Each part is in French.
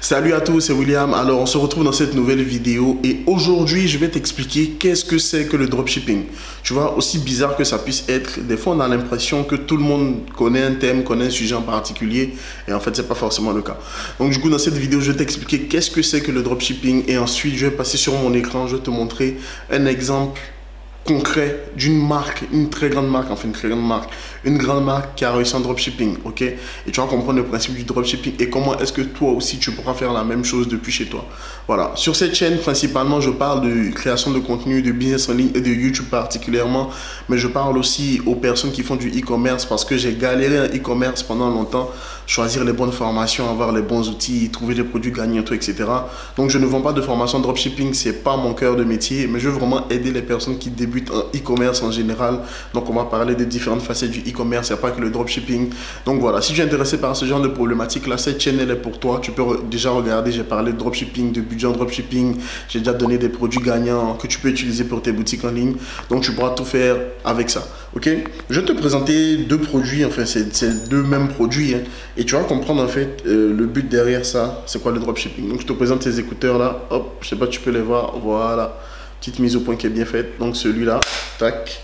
Salut à tous, c'est William. Alors on se retrouve dans cette nouvelle vidéo et aujourd'hui je vais t'expliquer qu'est-ce que c'est que le dropshipping. Tu vois, aussi bizarre que ça puisse être, des fois on a l'impression que tout le monde connaît un thème, connaît un sujet en particulier et en fait c'est pas forcément le cas. Donc du coup dans cette vidéo je vais t'expliquer qu'est-ce que c'est que le dropshipping et ensuite je vais passer sur mon écran, je vais te montrer un exemple concret d'une marque, une très grande marque, enfin une grande marque qui a réussi en dropshipping, ok? Et tu vas comprendre le principe du dropshipping et comment est-ce que toi aussi tu pourras faire la même chose depuis chez toi. Voilà, sur cette chaîne principalement je parle de création de contenu, de business en ligne et de YouTube particulièrement, mais je parle aussi aux personnes qui font du e-commerce parce que j'ai galéré en e-commerce pendant longtemps, choisir les bonnes formations, avoir les bons outils, trouver des produits gagnants, etc. Donc je ne vends pas de formation dropshipping, c'est pas mon cœur de métier, mais je veux vraiment aider les personnes qui débutent en e-commerce en général. Donc on va parler des différentes facettes du e-commerce, il n'y a pas que le dropshipping. Donc voilà, si tu es intéressé par ce genre de problématique là, cette chaîne elle est pour toi. Tu peux déjà regarder, j'ai parlé de dropshipping, de budget en dropshipping, j'ai déjà donné des produits gagnants que tu peux utiliser pour tes boutiques en ligne. Donc tu pourras tout faire avec ça, ok? Je vais te présenter deux produits, enfin c'est deux mêmes produits, hein, et tu vas comprendre en fait le but derrière ça, c'est quoi le dropshipping. Donc je te présente ces écouteurs là, hop, je sais pas, tu peux les voir, voilà. Petite mise au point qui est bien faite. Donc celui-là, tac.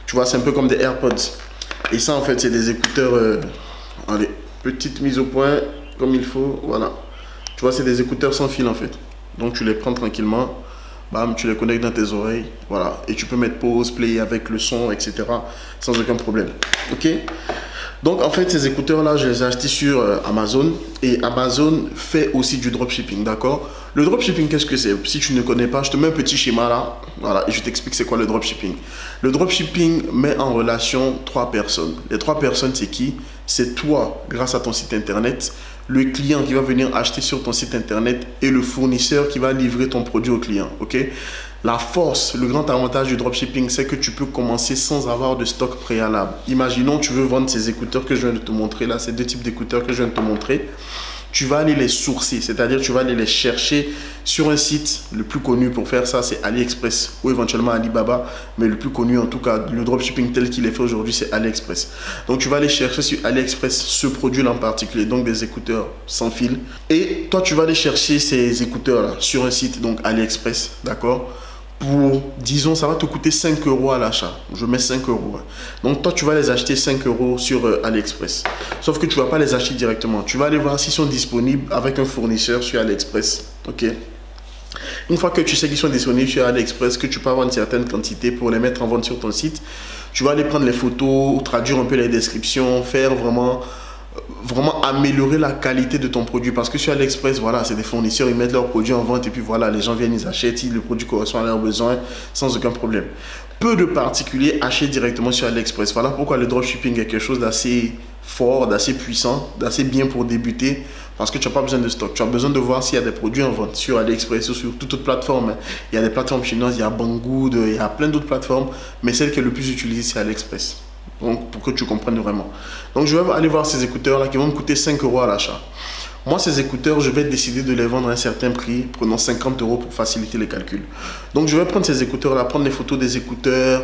Tu vois, c'est un peu comme des AirPods. Et ça, en fait, c'est des écouteurs... allez, petite mise au point, comme il faut. Voilà. Tu vois, c'est des écouteurs sans fil, en fait. Donc tu les prends tranquillement. Bam, tu les connectes dans tes oreilles. Voilà. Et tu peux mettre pause, play avec le son, etc. Sans aucun problème. Ok? Donc en fait ces écouteurs là je les ai achetés sur Amazon et Amazon fait aussi du dropshipping, d'accord? Le dropshipping qu'est-ce que c'est? Si tu ne connais pas, je te mets un petit schéma là, voilà, et je t'explique c'est quoi le dropshipping. Le dropshipping met en relation trois personnes. Les trois personnes c'est qui? C'est toi grâce à ton site internet, le client qui va venir acheter sur ton site internet et le fournisseur qui va livrer ton produit au client, ok? La force, le grand avantage du dropshipping, c'est que tu peux commencer sans avoir de stock préalable. Imaginons, tu veux vendre ces écouteurs que je viens de te montrer là, ces deux types d'écouteurs que je viens de te montrer. Tu vas aller les sourcer, c'est-à-dire tu vas aller les chercher sur un site. Le plus connu pour faire ça, c'est AliExpress ou éventuellement Alibaba. Mais le plus connu, en tout cas, le dropshipping tel qu'il est fait aujourd'hui, c'est AliExpress. Donc tu vas aller chercher sur AliExpress ce produit-là en particulier, donc des écouteurs sans fil. Et toi, tu vas aller chercher ces écouteurs-là sur un site, donc AliExpress, d'accord? Pour, disons, ça va te coûter 5 € à l'achat. Je mets 5 €. Donc, toi, tu vas les acheter 5 € sur AliExpress. Sauf que tu ne vas pas les acheter directement. Tu vas aller voir s'ils sont disponibles avec un fournisseur sur AliExpress. Ok. Une fois que tu sais qu'ils sont disponibles sur AliExpress, que tu peux avoir une certaine quantité pour les mettre en vente sur ton site, tu vas aller prendre les photos, traduire un peu les descriptions, faire vraiment améliorer la qualité de ton produit parce que sur AliExpress, voilà, c'est des fournisseurs, ils mettent leurs produits en vente et puis voilà, les gens viennent, ils achètent, le produit correspond à leurs besoins sans aucun problème. Peu de particuliers achètent directement sur AliExpress. Voilà pourquoi le dropshipping est quelque chose d'assez fort, d'assez puissant, d'assez bien pour débuter parce que tu n'as pas besoin de stock. Tu as besoin de voir s'il y a des produits en vente sur AliExpress ou sur toute autre plateforme. Il y a des plateformes chinoises, il y a Banggood, il y a plein d'autres plateformes, mais celle qui est le plus utilisée, c'est AliExpress. Donc, pour que tu comprennes vraiment. Donc, je vais aller voir ces écouteurs-là qui vont me coûter 5 € à l'achat. Moi, ces écouteurs, je vais décider de les vendre à un certain prix, prenant 50 € pour faciliter les calculs. Donc, je vais prendre ces écouteurs-là, prendre les photos des écouteurs,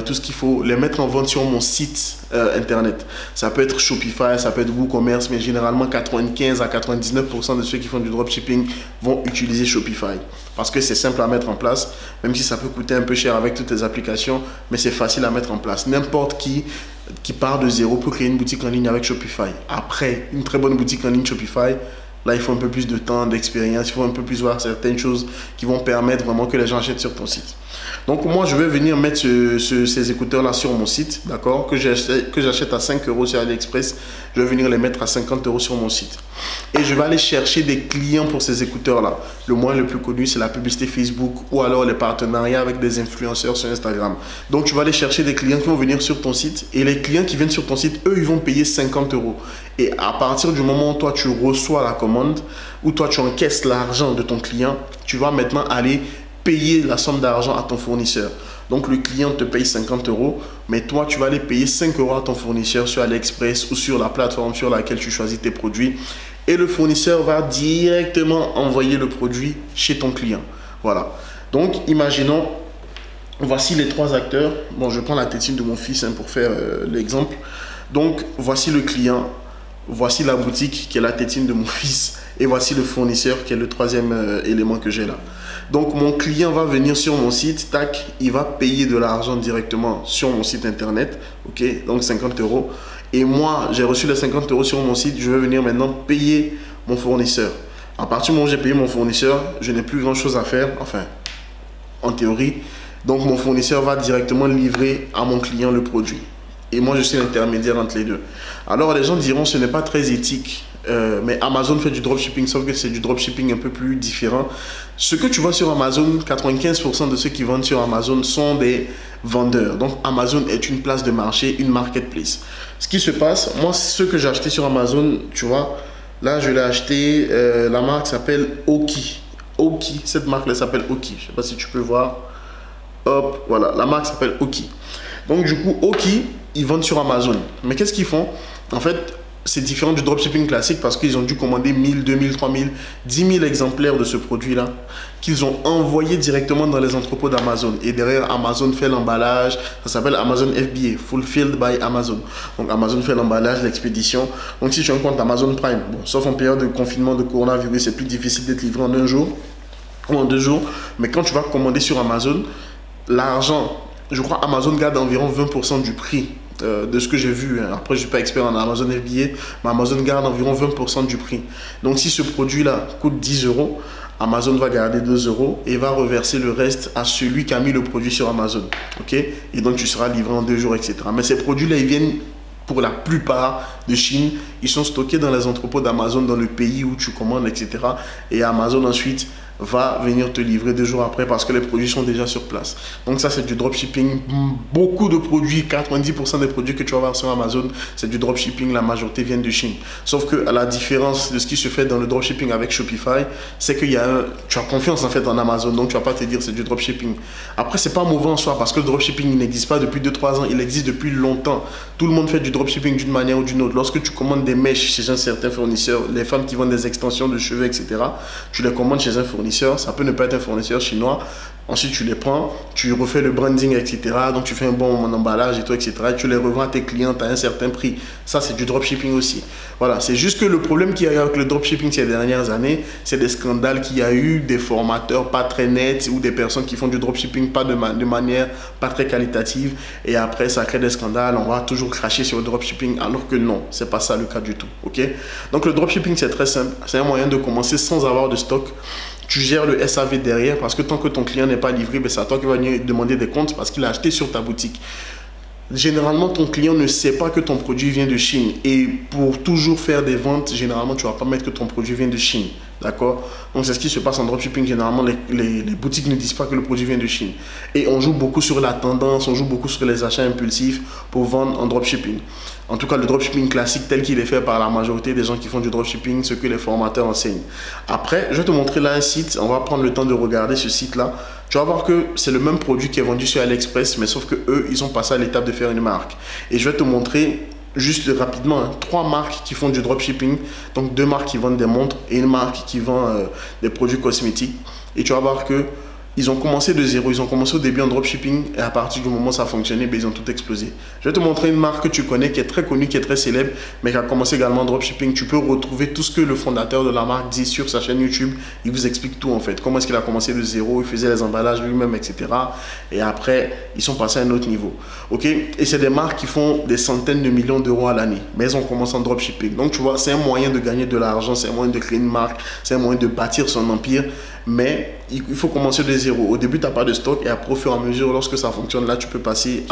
tout ce qu'il faut, les mettre en vente sur mon site internet. Ça peut être Shopify, ça peut être WooCommerce, mais généralement 95 à 99% de ceux qui font du dropshipping vont utiliser Shopify. Parce que c'est simple à mettre en place, même si ça peut coûter un peu cher avec toutes les applications, mais c'est facile à mettre en place. N'importe qui part de zéro peut créer une boutique en ligne avec Shopify. Après, une très bonne boutique en ligne Shopify, là, il faut un peu plus de temps, d'expérience, il faut un peu plus voir certaines choses qui vont permettre vraiment que les gens achètent sur ton site. Donc, moi, je vais venir mettre ces écouteurs-là sur mon site, d'accord, que j'achète à 5 € sur AliExpress. Je vais venir les mettre à 50 € sur mon site. Et je vais aller chercher des clients pour ces écouteurs-là. Le moyen le plus connu, c'est la publicité Facebook ou alors les partenariats avec des influenceurs sur Instagram. Donc, tu vas aller chercher des clients qui vont venir sur ton site. Et les clients qui viennent sur ton site, eux, ils vont payer 50 €. Et à partir du moment où toi, tu reçois la commande, ou toi, tu encaisses l'argent de ton client, tu vas maintenant aller payer la somme d'argent à ton fournisseur. Donc, le client te paye 50 €, mais toi, tu vas aller payer 5 € à ton fournisseur sur AliExpress ou sur la plateforme sur laquelle tu choisis tes produits. Et le fournisseur va directement envoyer le produit chez ton client. Voilà. Donc, imaginons, voici les trois acteurs. Bon, je prends la tétine de mon fils pour faire l'exemple. Donc, voici le client. voici la boutique qui est la tétine de mon fils et voici le fournisseur qui est le troisième élément que j'ai là. Donc mon client va venir sur mon site, tac, il va payer de l'argent directement sur mon site internet, ok, donc 50 €. Et moi, j'ai reçu les 50 € sur mon site, je vais venir maintenant payer mon fournisseur. À partir du moment où j'ai payé mon fournisseur, je n'ai plus grand chose à faire, enfin, en théorie. Donc mon fournisseur va directement livrer à mon client le produit. Et moi, je suis l'intermédiaire entre les deux. Alors les gens diront, ce n'est pas très éthique. Mais Amazon fait du dropshipping, sauf que c'est du dropshipping un peu plus différent. Ce que tu vois sur Amazon, 95% de ceux qui vendent sur Amazon sont des vendeurs. Donc Amazon est une place de marché, une marketplace. Ce qui se passe, moi, ce que j'ai acheté sur Amazon, tu vois, là, je l'ai acheté, la marque s'appelle Oki. Oki, cette marque-là s'appelle Oki. Je ne sais pas si tu peux voir. Hop, voilà, la marque s'appelle Oki. Donc du coup, Oki, ils vendent sur Amazon. Mais qu'est-ce qu'ils font? En fait, c'est différent du dropshipping classique parce qu'ils ont dû commander 1000, 2000, 3000, 10 000 exemplaires de ce produit-là qu'ils ont envoyé directement dans les entrepôts d'Amazon. Et derrière, Amazon fait l'emballage. Ça s'appelle Amazon FBA, Fulfilled by Amazon. Donc Amazon fait l'emballage, l'expédition. Donc si tu as un compte Amazon Prime, bon, sauf en période de confinement de coronavirus, c'est plus difficile d'être livré en un jour ou en 2 jours. Mais quand tu vas commander sur Amazon, l'argent, je crois Amazon garde environ 20% du prix de ce que j'ai vu. Après, je ne suis pas expert en Amazon FBA, mais Amazon garde environ 20% du prix. Donc, si ce produit-là coûte 10 €, Amazon va garder 2 € et va reverser le reste à celui qui a mis le produit sur Amazon. Ok? Et donc, tu seras livré en 2 jours, etc. Mais ces produits-là, ils viennent pour la plupart de Chine. Ils sont stockés dans les entrepôts d'Amazon, dans le pays où tu commandes, etc. Et Amazon, ensuite, va venir te livrer 2 jours après parce que les produits sont déjà sur place. Donc ça, c'est du dropshipping. Beaucoup de produits, 90% des produits que tu vas voir sur Amazon, c'est du dropshipping. La majorité viennent de Chine. Sauf que à la différence de ce qui se fait dans le dropshipping avec Shopify, c'est que tu as confiance en fait en Amazon. Donc tu vas pas te dire c'est du dropshipping. Après, c'est pas mauvais en soi parce que le dropshipping, il n'existe pas depuis 2-3 ans. Il existe depuis longtemps. Tout le monde fait du dropshipping d'une manière ou d'une autre. Lorsque tu commandes des mèches chez un certain fournisseur, les femmes qui vendent des extensions de cheveux, etc., tu les commandes chez un fournisseur. Ça peut ne pas être un fournisseur chinois. Ensuite, tu les prends, tu refais le branding, etc. Donc, tu fais un bon emballage et tout, etc. Et tu les revends à tes clients à un certain prix. Ça, c'est du dropshipping aussi. Voilà, c'est juste que le problème qu'il y a eu avec le dropshipping ces dernières années, c'est des scandales qu'il y a eu, des formateurs pas très nets ou des personnes qui font du dropshipping pas de manière pas très qualitative. Et après, ça crée des scandales. On va toujours cracher sur le dropshipping alors que non, c'est pas ça le cas du tout. Ok? Donc, le dropshipping, c'est très simple. C'est un moyen de commencer sans avoir de stock. Tu gères le SAV derrière parce que tant que ton client n'est pas livré, c'est à toi qui va venir demander des comptes parce qu'il a acheté sur ta boutique. Généralement, ton client ne sait pas que ton produit vient de Chine. Et pour toujours faire des ventes, généralement, tu ne vas pas mettre que ton produit vient de Chine. D'accord? Donc, c'est ce qui se passe en dropshipping. Généralement, les boutiques ne disent pas que le produit vient de Chine. Et on joue beaucoup sur la tendance, on joue beaucoup sur les achats impulsifs pour vendre en dropshipping. En tout cas, le dropshipping classique tel qu'il est fait par la majorité des gens qui font du dropshipping, ce que les formateurs enseignent. Après, je vais te montrer là un site. On va prendre le temps de regarder ce site-là. Tu vas voir que c'est le même produit qui est vendu sur AliExpress, mais sauf que eux, ils ont passé à l'étape de faire une marque. Et je vais te montrer juste rapidement 3 marques qui font du dropshipping. Donc 2 marques qui vendent des montres et une marque qui vend des produits cosmétiques. Et tu vas voir que ils ont commencé de zéro, ils ont commencé au début en dropshipping et à partir du moment où ça a fonctionné, ils ont tout explosé. Je vais te montrer une marque que tu connais, qui est très connue, qui est très célèbre, mais qui a commencé également en dropshipping. Tu peux retrouver tout ce que le fondateur de la marque dit sur sa chaîne YouTube. Il vous explique tout en fait. Comment est-ce qu'il a commencé de zéro, il faisait les emballages lui-même, etc. Et après, ils sont passés à un autre niveau. Ok? Et c'est des marques qui font des centaines de millions d'euros à l'année, mais elles ont commencé en dropshipping. Donc tu vois, c'est un moyen de gagner de l'argent, c'est un moyen de créer une marque, c'est un moyen de bâtir son empire. Mais il faut commencer de zéro. Au début, tu n'as pas de stock et après, au fur et à mesure, lorsque ça fonctionne, là, tu peux passer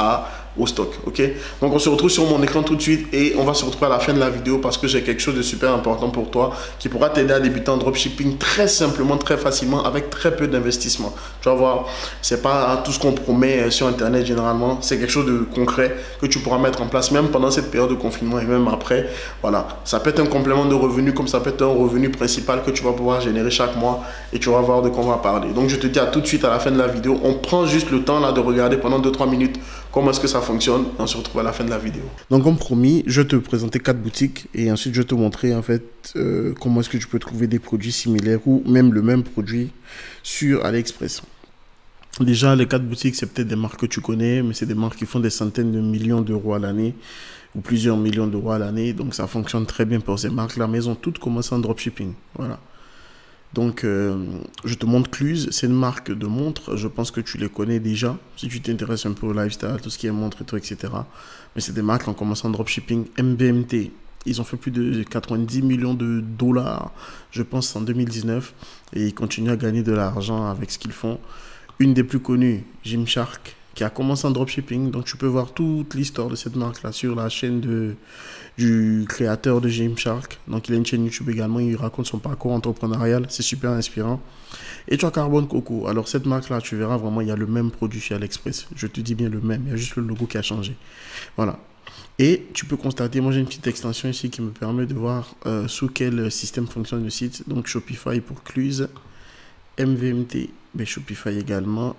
au stock. Ok? Donc, on se retrouve sur mon écran tout de suite et on va se retrouver à la fin de la vidéo parce que j'ai quelque chose de super important pour toi qui pourra t'aider à débuter en dropshipping très simplement, très facilement, avec très peu d'investissement. Tu vas voir, c'est pas tout ce qu'on promet sur Internet généralement. C'est quelque chose de concret que tu pourras mettre en place même pendant cette période de confinement et même après. Voilà, ça peut être un complément de revenu comme ça peut être un revenu principal que tu vas pouvoir générer chaque mois et tu vas voir de quoi on va parler. Donc je te dis à tout de suite à la fin de la vidéo. On prend juste le temps là de regarder pendant 2-3 minutes comment est-ce que ça fonctionne et on se retrouve à la fin de la vidéo. Donc comme promis, je vais te présenter 4 boutiques et ensuite je vais te montrer en fait comment est-ce que tu peux trouver des produits similaires ou même le même produit sur AliExpress. Déjà, les 4 boutiques, c'est peut-être des marques que tu connais, mais c'est des marques qui font des centaines de millions d'euros à l'année. ou plusieurs millions d'euros à l'année. Donc ça fonctionne très bien pour ces marques-là, mais elles ont toutes commencé en dropshipping. Voilà. Donc, je te montre Cluse, c'est une marque de montres, je pense que tu les connais déjà, si tu t'intéresses un peu au lifestyle, tout ce qui est montres et tout, etc. Mais c'est des marques qui ont commencé en dropshipping. MVMT, ils ont fait plus de 90 millions de dollars, je pense, en 2019, et ils continuent à gagner de l'argent avec ce qu'ils font. Une des plus connues, Gymshark, qui a commencé en dropshipping, donc tu peux voir toute l'histoire de cette marque-là sur la chaîne du créateur de Gymshark. Donc il a une chaîne YouTube également, il raconte son parcours entrepreneurial, c'est super inspirant. Et tu as Carbone Coco. Alors cette marque-là, tu verras vraiment, il y a le même produit chez AliExpress. Je te dis bien le même, il y a juste le logo qui a changé. Voilà. Et tu peux constater, moi j'ai une petite extension ici qui me permet de voir sous quel système fonctionne le site. Donc Shopify pour Cluse, MVMT, mais Shopify également,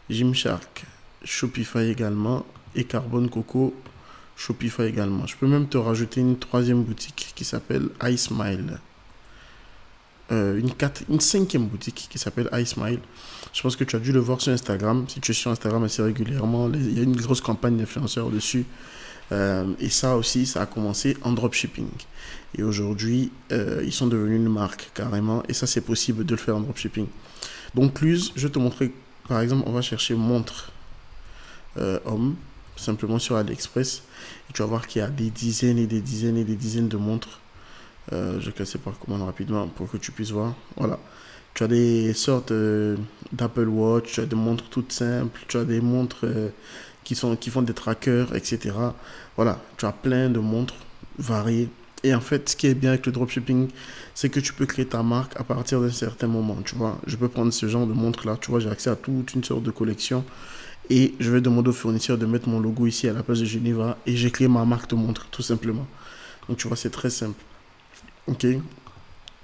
Gymshark, Shopify également, et Carbone Coco, Shopify également. Je peux même te rajouter une troisième boutique qui s'appelle iSmile. Une cinquième boutique qui s'appelle iSmile. Je pense que tu as dû le voir sur Instagram. Si tu es sur Instagram assez régulièrement, il y a une grosse campagne d'influenceurs dessus. Et ça aussi, ça a commencé en dropshipping. Et aujourd'hui, ils sont devenus une marque carrément. Et ça, c'est possible de le faire en dropshipping. Donc, Cluse, je vais te montrer, par exemple, on va chercher montre homme, simplement sur AliExpress. Et tu vas voir qu'il y a des dizaines et des dizaines et des dizaines de montres. Je vais classer par commande rapidement pour que tu puisses voir. Voilà. Tu as des sortes d'Apple Watch, tu as des montres toutes simples, tu as des montres qui font des trackers, etc. Voilà, tu as plein de montres variées. Et en fait, ce qui est bien avec le dropshipping, c'est que tu peux créer ta marque à partir d'un certain moment. Tu vois, je peux prendre ce genre de montre-là. Tu vois, j'ai accès à toute une sorte de collection. Et je vais demander au fournisseur de mettre mon logo ici à la place de Geneva. Et j'ai créé ma marque de montre, tout simplement. Donc, tu vois, c'est très simple. Ok.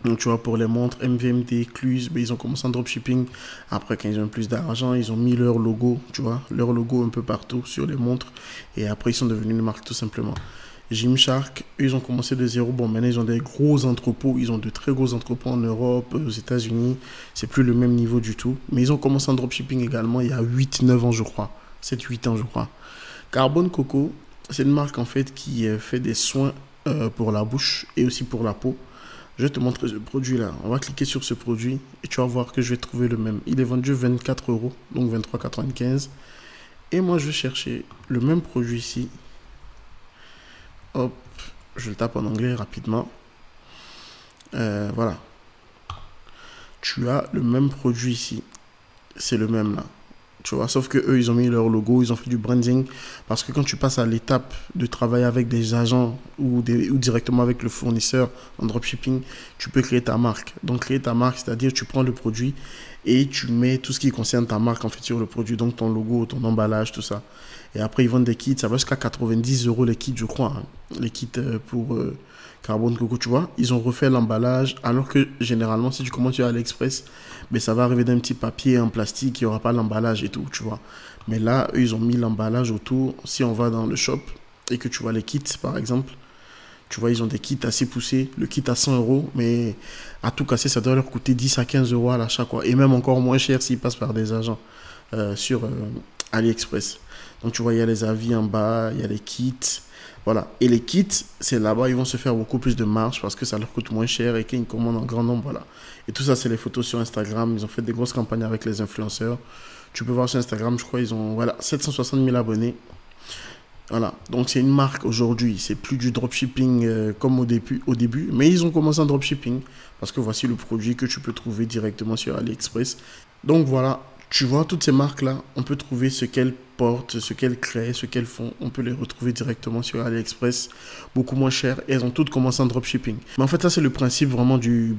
Donc, tu vois, pour les montres MVMT, Cluse, ben, ils ont commencé en dropshipping. Après, quand ils ont plus d'argent, ils ont mis leur logo, tu vois, leur logo un peu partout sur les montres. Et après, ils sont devenus une marque, tout simplement. Gymshark, eux, ils ont commencé de zéro. Bon, maintenant, ils ont des gros entrepôts. Ils ont de très gros entrepôts en Europe, aux États-Unis. C'est plus le même niveau du tout. Mais ils ont commencé en dropshipping également il y a 8-9 ans, je crois. 7-8 ans, je crois. Carbone Coco, c'est une marque, en fait, qui fait des soins pour la bouche et aussi pour la peau. Je vais te montrer ce produit-là. On va cliquer sur ce produit et tu vas voir que je vais trouver le même. Il est vendu 24 €, donc 23,95 €. Et moi, je vais chercher le même produit ici. Hop, je le tape en anglais rapidement. Voilà. Tu as le même produit ici. C'est le même là. Tu vois, sauf que eux, ils ont mis leur logo, ils ont fait du branding. Parce que quand tu passes à l'étape de travailler avec des agents ou directement avec le fournisseur en dropshipping, tu peux créer ta marque. Donc, créer ta marque, c'est-à-dire tu prends le produit et tu mets tout ce qui concerne ta marque en fait sur le produit. Donc, ton logo, ton emballage, tout ça. Et après, ils vendent des kits. Ça va jusqu'à 90 € les kits, je crois. Hein. Les kits pour Carbone Coco, tu vois. Ils ont refait l'emballage. Alors que généralement, si tu commandes sur AliExpress, mais ça va arriver d'un petit papier en plastique, il n'y aura pas l'emballage et tout, tu vois. Mais là, eux, ils ont mis l'emballage autour. Si on va dans le shop et que tu vois les kits, par exemple, tu vois, ils ont des kits assez poussés. Le kit à 100 €, mais à tout casser, ça doit leur coûter 10 à 15 € à l'achat, quoi. Et même encore moins cher s'ils passent par des agents sur AliExpress. Donc, tu vois, il y a les avis en bas, il y a les kits. Voilà. Et les kits, c'est là-bas, ils vont se faire beaucoup plus de marge parce que ça leur coûte moins cher et qu'ils commandent en grand nombre. Voilà. Et tout ça, c'est les photos sur Instagram. Ils ont fait des grosses campagnes avec les influenceurs. Tu peux voir sur Instagram, je crois, ils ont 760 000 abonnés. Voilà. Donc, c'est une marque aujourd'hui. C'est plus du dropshipping comme au début. Mais ils ont commencé en dropshipping parce que voici le produit que tu peux trouver directement sur AliExpress. Donc, voilà. Tu vois, toutes ces marques-là, on peut trouver ce qu'elles portent, ce qu'elles créent, ce qu'elles font. On peut les retrouver directement sur AliExpress, beaucoup moins cher. Et elles ont toutes commencé en dropshipping. Mais en fait, ça, c'est le principe vraiment du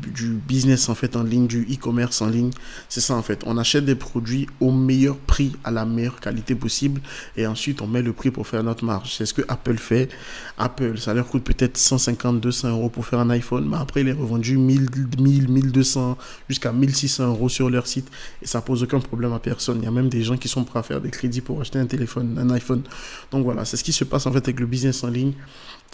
business en fait en ligne, du e-commerce en ligne. C'est ça en fait. On achète des produits au meilleur prix, à la meilleure qualité possible. Et ensuite, on met le prix pour faire notre marge. C'est ce que Apple fait. Apple, ça leur coûte peut-être 150, 200 € pour faire un iPhone. Mais après, il est revendu 1000, 1200 jusqu'à 1600 € sur leur site. Et ça pose aucun problème à personne. Il y a même des gens qui sont prêts à faire des crédits pour acheter un téléphone, un iPhone. Donc voilà, c'est ce qui se passe en fait avec le business en ligne.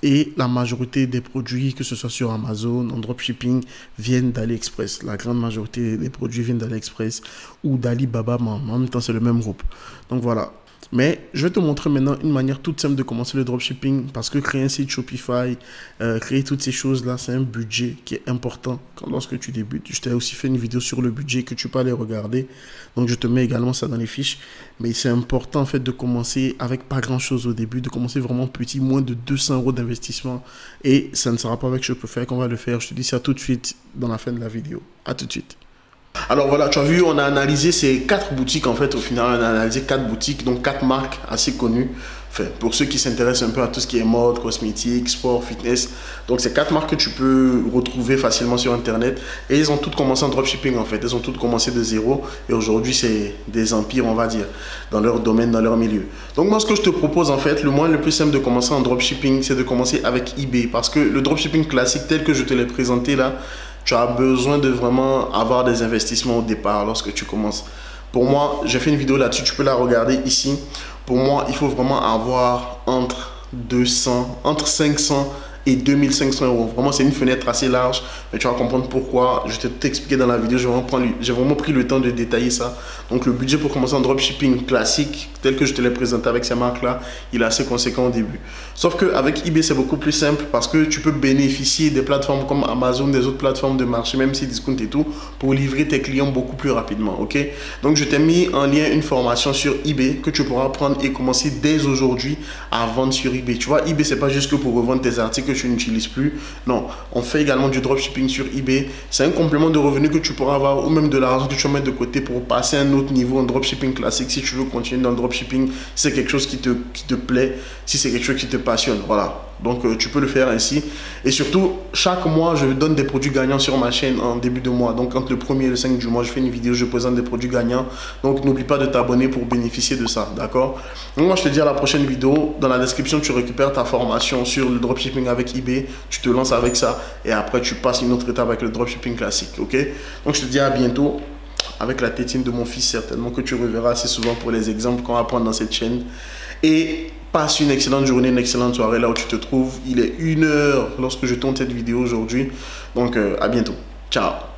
Et la majorité des produits, que ce soit sur Amazon, en dropshipping, viennent d'AliExpress. La grande majorité des produits viennent d'AliExpress ou d'Alibaba, mais en même temps, c'est le même groupe. Donc voilà. Mais je vais te montrer maintenant une manière toute simple de commencer le dropshipping parce que créer un site Shopify, créer toutes ces choses-là, c'est un budget qui est important lorsque tu débutes. Je t'ai aussi fait une vidéo sur le budget que tu peux aller regarder. Donc, je te mets également ça dans les fiches. Mais c'est important en fait de commencer avec pas grand-chose au début, de commencer vraiment petit, moins de 200 € d'investissement. Et ça ne sera pas avec Shopify qu'on va le faire. Je te dis ça tout de suite dans la fin de la vidéo. À tout de suite. Alors voilà, tu as vu, on a analysé ces 4 boutiques en fait. Au final, on a analysé 4 boutiques, donc 4 marques assez connues. Enfin, pour ceux qui s'intéressent un peu à tout ce qui est mode, cosmétique, sport, fitness. Donc, c'est 4 marques que tu peux retrouver facilement sur Internet. Et ils ont toutes commencé en dropshipping en fait. Elles ont toutes commencé de zéro. Et aujourd'hui, c'est des empires, on va dire, dans leur domaine, dans leur milieu. Donc, moi, ce que je te propose en fait, le moyen le plus simple de commencer en dropshipping, c'est de commencer avec eBay. Parce que le dropshipping classique tel que je te l'ai présenté là, tu as besoin de vraiment avoir des investissements au départ lorsque tu commences. Pour moi, j'ai fait une vidéo là-dessus, tu peux la regarder ici. Pour moi, il faut vraiment avoir entre 500 et 2500 €. Vraiment, c'est une fenêtre assez large, mais tu vas comprendre pourquoi. Je vais t'expliquer dans la vidéo, j'ai vraiment pris le temps de détailler ça. Donc, le budget pour commencer en dropshipping classique, tel que je te l'ai présenté avec ces marques-là, il est assez conséquent au début. Sauf qu'avec eBay, c'est beaucoup plus simple parce que tu peux bénéficier des plateformes comme Amazon, des autres plateformes de marché, même si Discount et tout, pour livrer tes clients beaucoup plus rapidement. Ok? Donc, je t'ai mis en lien une formation sur eBay que tu pourras prendre et commencer dès aujourd'hui à vendre sur eBay. Tu vois, eBay, c'est pas juste que pour revendre tes articles que tu n'utilises plus. Non, on fait également du dropshipping sur eBay. C'est un complément de revenus que tu pourras avoir ou même de l'argent que tu vas mettre de côté pour passer à un autre niveau en dropshipping classique. Si tu veux continuer dans le dropshipping, si c'est quelque chose qui te plaît, si c'est quelque chose qui te passionne. Voilà. Donc, tu peux le faire ainsi. Et surtout, chaque mois, je donne des produits gagnants sur ma chaîne en début de mois. Donc, entre le 1er et le 5 du mois, je fais une vidéo, je présente des produits gagnants. Donc, n'oublie pas de t'abonner pour bénéficier de ça. D'accord? Donc, moi, je te dis à la prochaine vidéo. Dans la description, tu récupères ta formation sur le dropshipping avec eBay. Tu te lances avec ça. Et après, tu passes une autre étape avec le dropshipping classique. Ok? Donc, je te dis à bientôt. Avec la tétine de mon fils, certainement, que tu reverras assez souvent pour les exemples qu'on va prendre dans cette chaîne. Et passe une excellente journée, une excellente soirée là où tu te trouves. Il est 1 h lorsque je tourne cette vidéo aujourd'hui. Donc, à bientôt. Ciao.